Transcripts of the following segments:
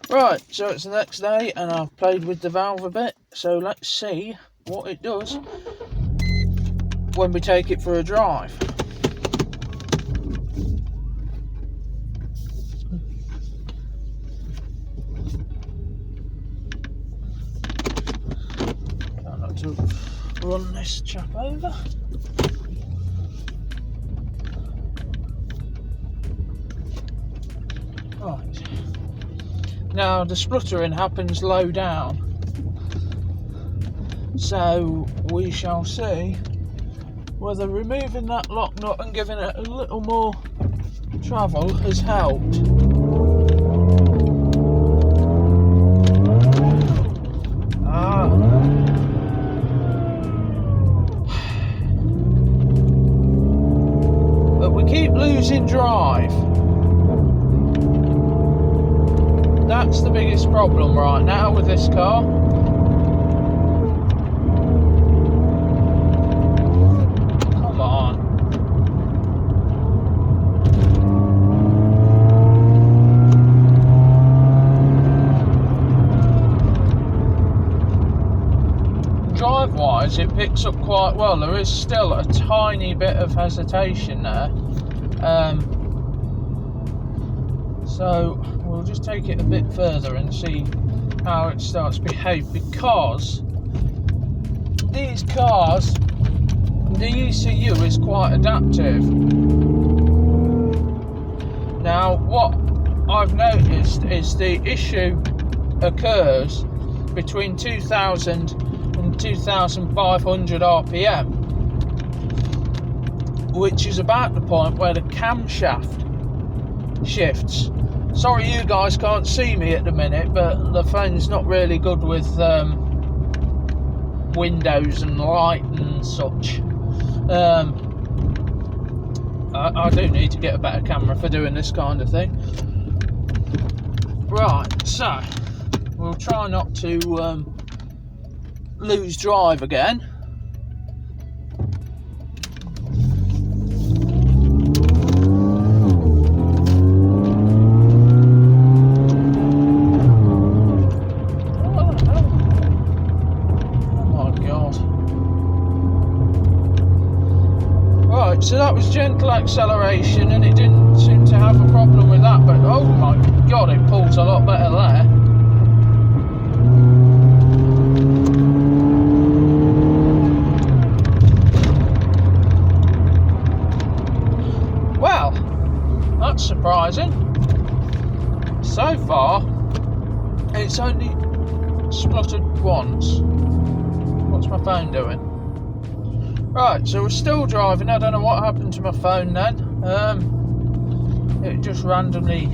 Right, so it's the next day and I've played with the valve a bit, so let's see what it does when we take it for a drive. Try not to run this chap over. Right. Now the spluttering happens low down, so we shall see whether removing that lock nut and giving it a little more travel has helped. But we keep losing drive. That's the biggest problem right now with this car. Come on. Drive-wise, it picks up quite well. There is still a tiny bit of hesitation there. So we'll just take it a bit further and see how it starts to behave, because these cars, the ECU is quite adaptive. Now what I've noticed is the issue occurs between 2000 and 2500 RPM, which is about the point where the camshaft shifts. Sorry you guys can't see me at the minute, but the phone's not really good with windows and light and such. I do need to get a better camera for doing this kind of thing. Right, so we'll try not to lose drive again. So that was gentle acceleration and it didn't seem to have a problem with that, but oh my god, it pulls a lot better there. Well, that's surprising. So far, it's only spluttered once. What's my phone doing? Right, so we're still driving. I don't know what happened to my phone then. It just randomly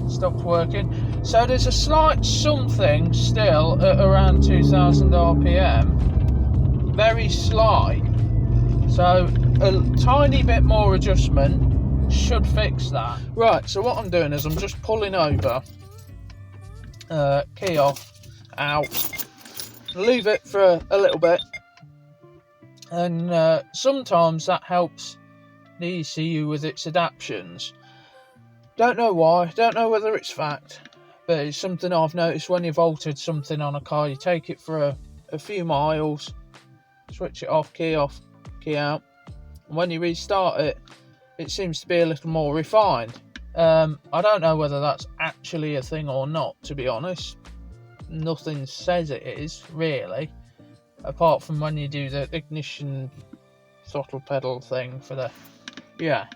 stopped working. So there's a slight something still at around 2000 RPM. Very slight. So a tiny bit more adjustment should fix that. Right, so what I'm doing is I'm just pulling over, key off, out, leave it for a little bit. And sometimes that helps the ECU with its adaptions. Don't know why, don't know whether it's fact, but it's something I've noticed when you've altered something on a car. You take it for a few miles, switch it off, key out, and when you restart it, it seems to be a little more refined. I don't know whether that's actually a thing or not, to be honest. Nothing says it is, really. Apart from when you do the ignition throttle pedal thing for the... Yeah.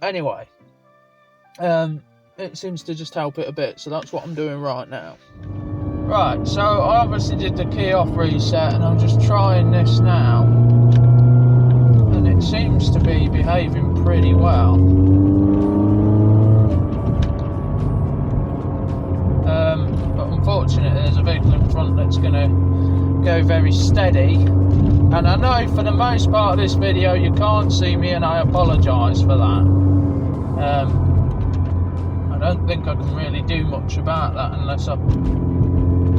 Anyway. It seems to just help it a bit, so that's what I'm doing right now. Right, so I obviously did the key off reset, and I'm just trying this now. And it seems to be behaving pretty well. But unfortunately there's a vehicle in front that's going to go very steady, and I know for the most part of this video you can't see me, and I apologise for that. I don't think I can really do much about that unless I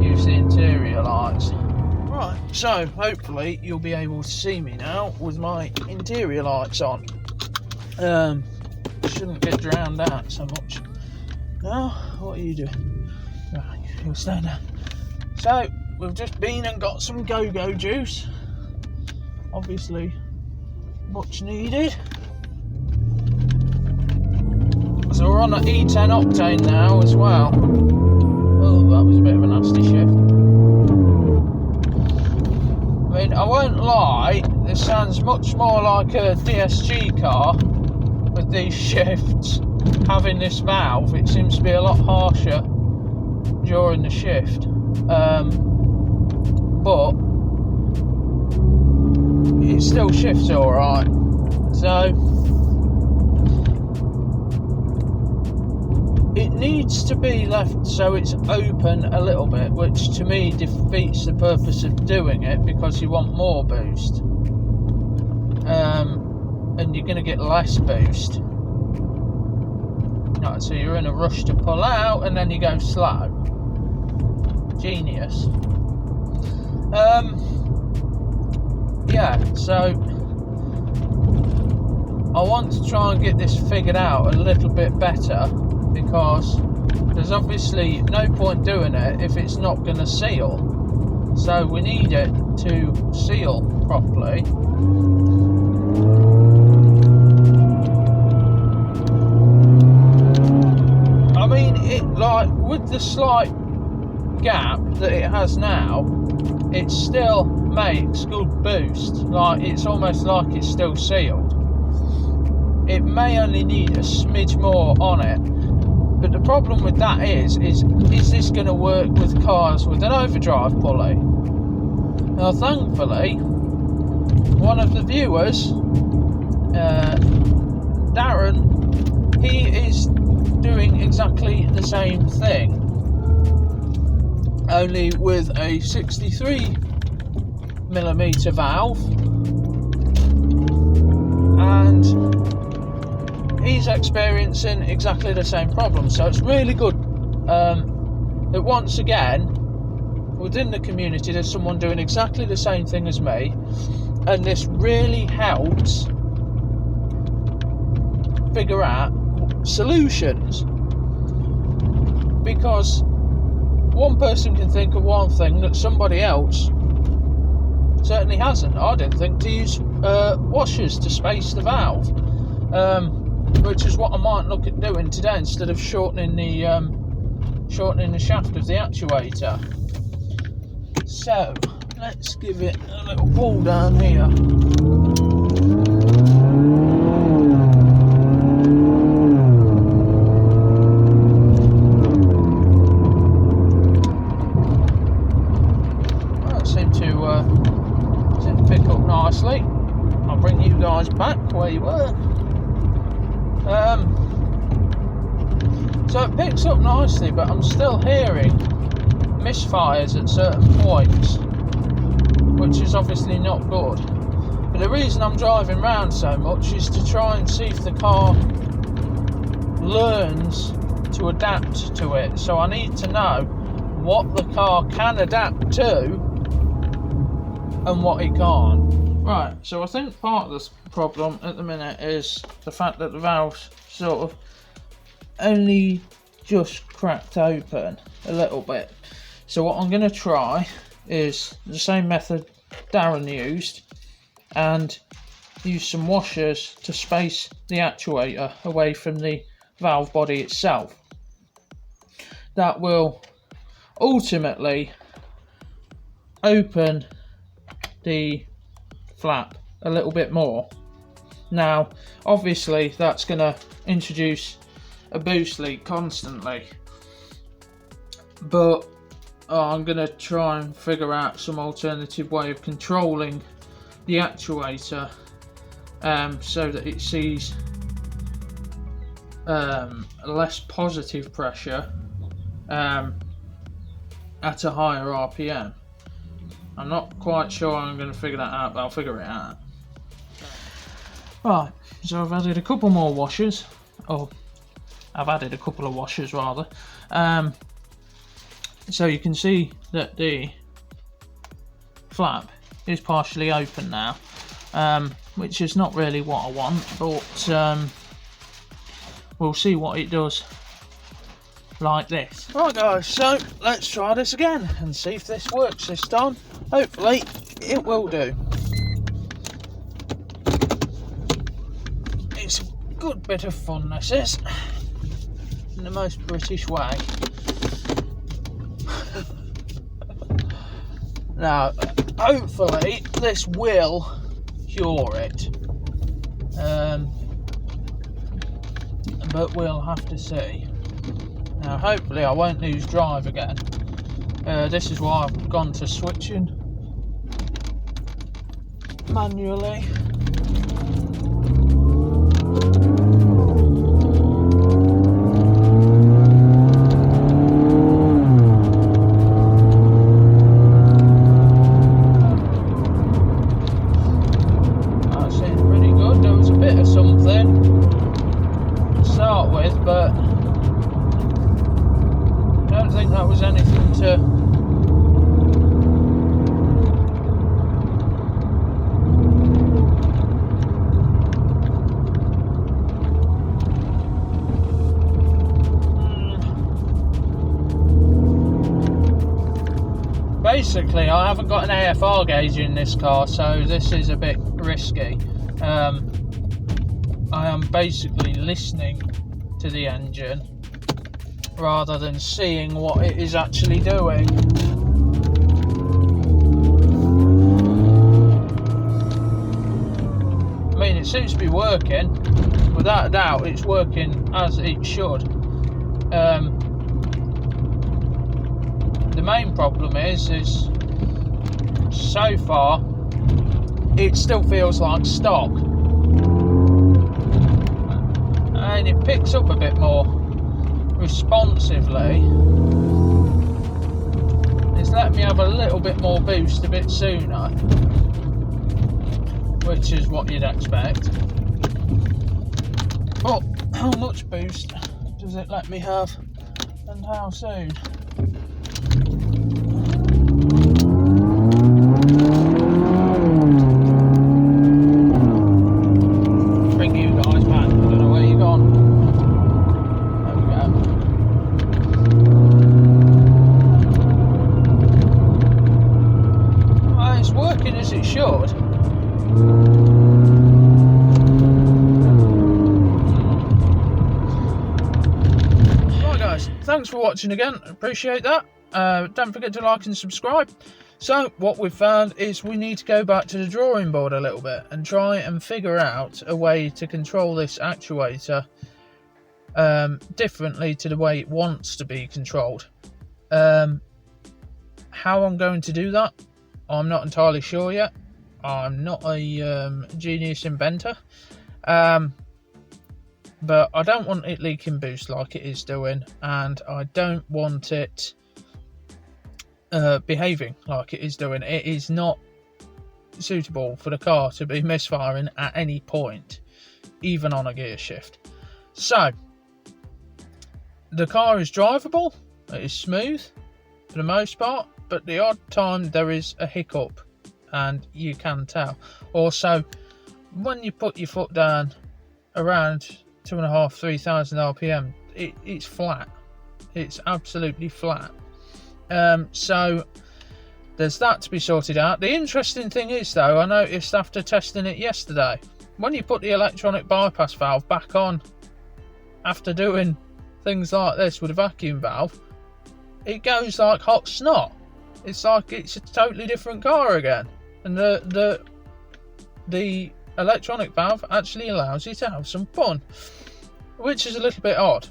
use the interior lights. Right, so hopefully you'll be able to see me now with my interior lights on. Shouldn't get drowned out so much. Now, what are you doing? Right, you'll stay there. So we've just been and got some go-go juice. Obviously much needed. So we're on an E10 octane now as well. Oh, that was a bit of a nasty shift. I mean, I won't lie, this sounds much more like a DSG car with these shifts. Having this valve, it seems to be a lot harsher during the shift. But it still shifts alright. So it needs to be left so it's open a little bit, which to me defeats the purpose of doing it, because you want more boost, and you're going to get less boost. Right, so you're in a rush to pull out and then you go slow. Genius. Yeah, so I want to try and get this figured out a little bit better, because there's obviously no point doing it if it's not going to seal. So we need it to seal properly. I mean, it, like, with the slight gap that it has now, it still makes good boost. Like, it's almost like it's still sealed. It may only need a smidge more on it. But the problem with that is this going to work with cars with an overdrive pulley? Now, thankfully, one of the viewers, Darren, he is doing exactly the same thing, only with a 63mm valve, and he's experiencing exactly the same problem. So it's really good that once again within the community there's someone doing exactly the same thing as me, and this really helps figure out solutions, because one person can think of one thing that somebody else certainly hasn't. I didn't think to use washers to space the valve, which is what I might look at doing today, instead of shortening the shaft of the actuator. So let's give it a little pull down here. Well, it seemed to pick up nicely. I'll bring you guys back where you were. So it picks up nicely, but I'm still hearing misfires at certain points, which is obviously not good. But the reason I'm driving around so much is to try and see if the car learns to adapt to it. So I need to know what the car can adapt to and what it can't. Right, so I think part of this problem at the minute is the fact that the valve's sort of only just cracked open a little bit. So what I'm going to try is the same method Darren used, and use some washers to space the actuator away from the valve body itself. That will ultimately open the flap a little bit more. Now obviously that's going to introduce a boost leak constantly, but I'm going to try and figure out some alternative way of controlling the actuator, so that it sees less positive pressure at a higher RPM. I'm not quite sure I'm going to figure that out, but I'll figure it out. Right, so I've added a couple more washers, or I've added a couple of washers rather. So you can see that the flap is partially open now, which is not really what I want, but we'll see what it does like this. Right guys, so let's try this again and see if this works this time. Hopefully it will do. It's a good bit of fun, this is, in the most British way. Now, hopefully this will cure it, but we'll have to see. Now, hopefully I won't lose drive again. This is why I've gone to switching manually. But I don't think that was anything to basically I haven't got an AFR gauge in this car, so this is a bit risky. I am basically listening to the engine rather than seeing what it is actually doing. I mean, it seems to be working. Without a doubt, it's working as it should. The main problem is so far it still feels like stock. And it picks up a bit more responsively. It's let me have a little bit more boost a bit sooner, which is what you'd expect. But how much boost does it let me have, and how soon? Bring you guys back. I don't know where you're gone. There we go. Well, it's working as it should. Right guys, thanks for watching again. Appreciate that. Don't forget to like and subscribe. So what we've found is we need to go back to the drawing board a little bit and try and figure out a way to control this actuator differently to the way it wants to be controlled. How I'm going to do that, I'm not entirely sure yet. I'm not a genius inventor, but I don't want it leaking boost like it is doing, and I don't want it behaving like it is doing. It is not suitable for the car to be misfiring at any point, even on a gear shift. So the car is drivable, it is smooth for the most part, but the odd time there is a hiccup, and you can tell. Also, when you put your foot down around 2,500–3,000 RPM, it's flat. It's absolutely flat. So there's that to be sorted out. The interesting thing is, though, I noticed after testing it yesterday, when you put the electronic bypass valve back on after doing things like this with a vacuum valve, it goes like hot snot. It's like it's a totally different car again, and the electronic valve actually allows you to have some fun, which is a little bit odd.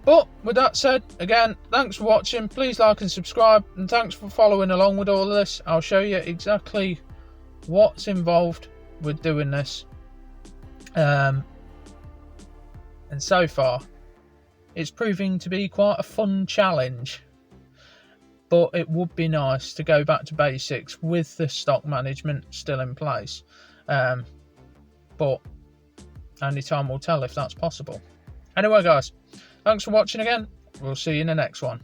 But with that said, again, thanks for watching. Please like and subscribe, and thanks for following along with all of this. I'll show you exactly what's involved with doing this. And so far, it's proving to be quite a fun challenge. But it would be nice to go back to basics with the stock management still in place. But only time will tell if that's possible. Anyway, guys, thanks for watching again. We'll see you in the next one.